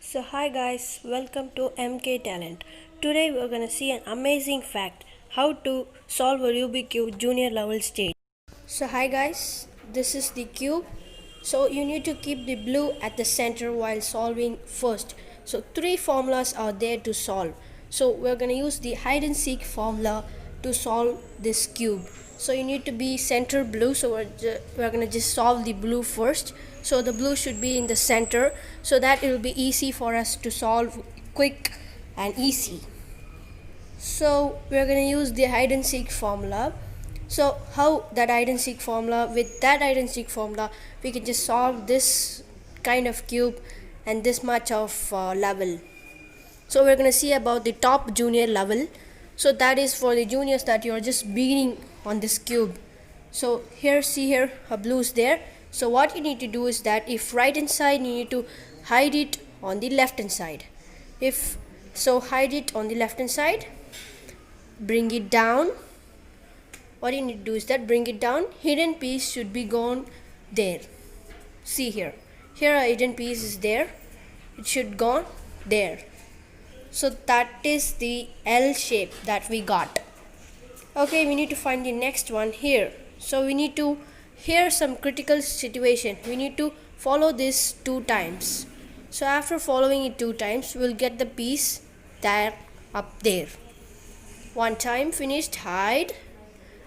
So hi guys, welcome to MK Talent. Today we're gonna see an amazing fact how to solve a Rubik Cube junior level stage. So hi guys, this is the cube. So you need to keep the blue at the center while solving first. So three formulas are there to solve. So we're gonna use the hide and seek formula to solve this cube. So you need to be center blue. So we're gonna just solve the blue first. So the blue should be in the center so that it will be easy for us to solve quick and easy. So we're going to use the hide and seek formula. So how that hide and seek formula, with that hide and seek formula we can just solve this kind of cube and this much of level. So we're going to see about the top junior level. So that is for the juniors that you're just beginning on this cube. So here, see here, a blue is there. So what you need to do is that if right hand side, you need to hide it on the left hand side. If so, hide it on the left hand side, bring it down. What you need to do is that bring it down. Hidden piece should be gone there. See here, a hidden piece is there. It should gone there. So that is the L shape that we got. Okay, we need to find the next one here. So we need to, here some critical situation, we need to follow this 2 times. So after following it 2 times, we'll get the piece that up there. 1 time finished, hide.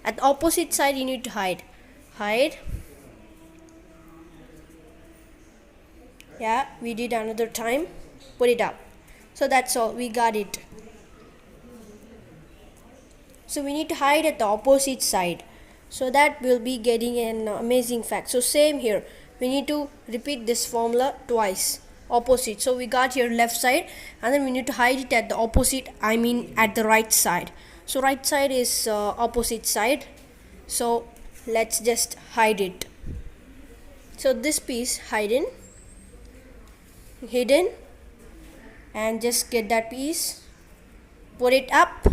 At the opposite side you need to hide. Yeah, we did another time, put it up. So that's all, we got it. So we need to hide at the opposite side, so that we'll be getting an amazing fact. So same here, we need to repeat this formula twice, opposite. So we got here left side, and then we need to hide it at the opposite, I mean at the right side. So right side is opposite side, so let's just hide it. So this piece hidden, and just get that piece, put it up,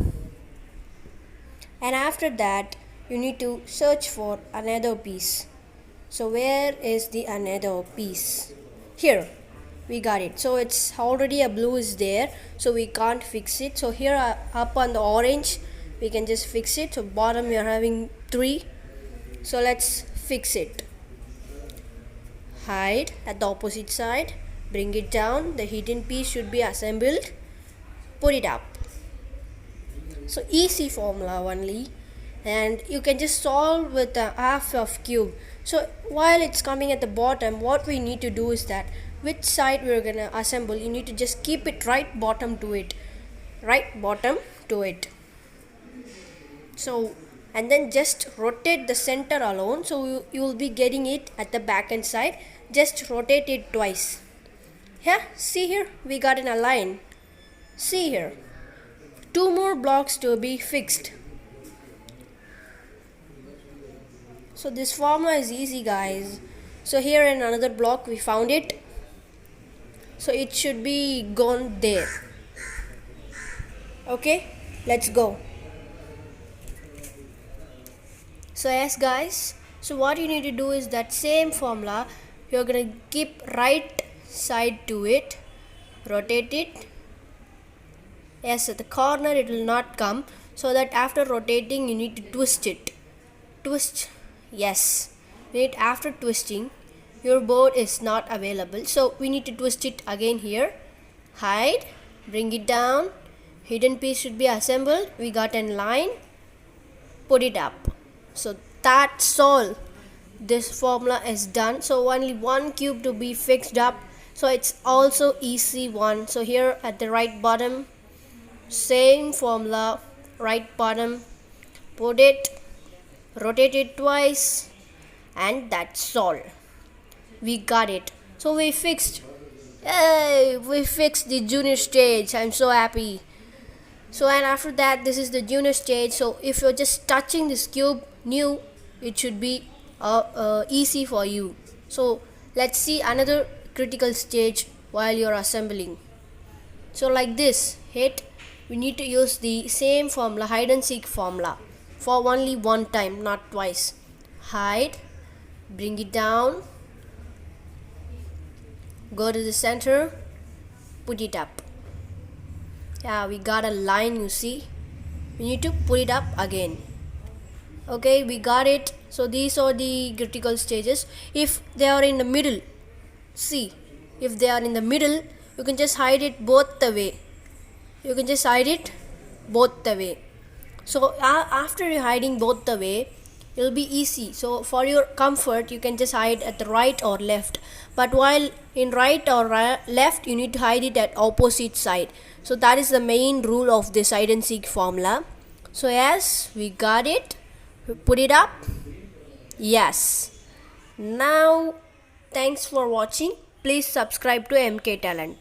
and after that you need to search for another piece. So where is the another piece? Here, we got it. So it's already a blue is there, so we can't fix it. So here up on the orange we can just fix it. So bottom we are having 3, so let's fix it. Hide at the opposite side, bring it down, the hidden piece should be assembled, put it up. So easy formula only, and you can just solve with a half of cube. So while it's coming at the bottom, what we need to do is that which side we're gonna assemble, you need to just keep it right bottom to it. So and then just rotate the center alone, so you will be getting it at the back end side. Just rotate it twice. Yeah, see here, we got an align. See here, 2 more blocks to be fixed. So this formula is easy guys. So here in another block we found it, so it should be gone there. Okay, let's go. So yes guys, so what you need to do is that same formula, you're gonna keep right side to it, rotate it. Yes, at the corner it will not come, so that after rotating you need to twist it. Yes, wait, after twisting your board is not available, so we need to twist it again here. Hide, bring it down, hidden piece should be assembled, we got in line, put it up. So that's all, this formula is done. So only 1 cube to be fixed up, so it's also easy one. So here at the right bottom, same formula, right bottom, put it, rotate it twice, and that's all, we got it. So we fixed, hey, we fixed the junior stage. I'm so happy. So and after that, this is the junior stage. So if you're just touching this cube new, it should be easy for you. So let's see another critical stage while you're assembling. So like this, we need to use the same formula, hide and seek formula, for only 1 time, not twice. Hide, bring it down, go to the center, put it up. Yeah, we got a line, you see. We need to put it up again. Okay, we got it. So these are the critical stages. If they are in the middle, see, if they are in the middle, you can just hide it both the way. You can just hide it both the way. So after you hiding both the way, it will be easy. So for your comfort, you can just hide at the right or left. But while in right or left, you need to hide it at opposite side. So that is the main rule of this hide and seek formula. So yes, we got it. Put it up. Yes. Now, thanks for watching. Please subscribe to MK Talent.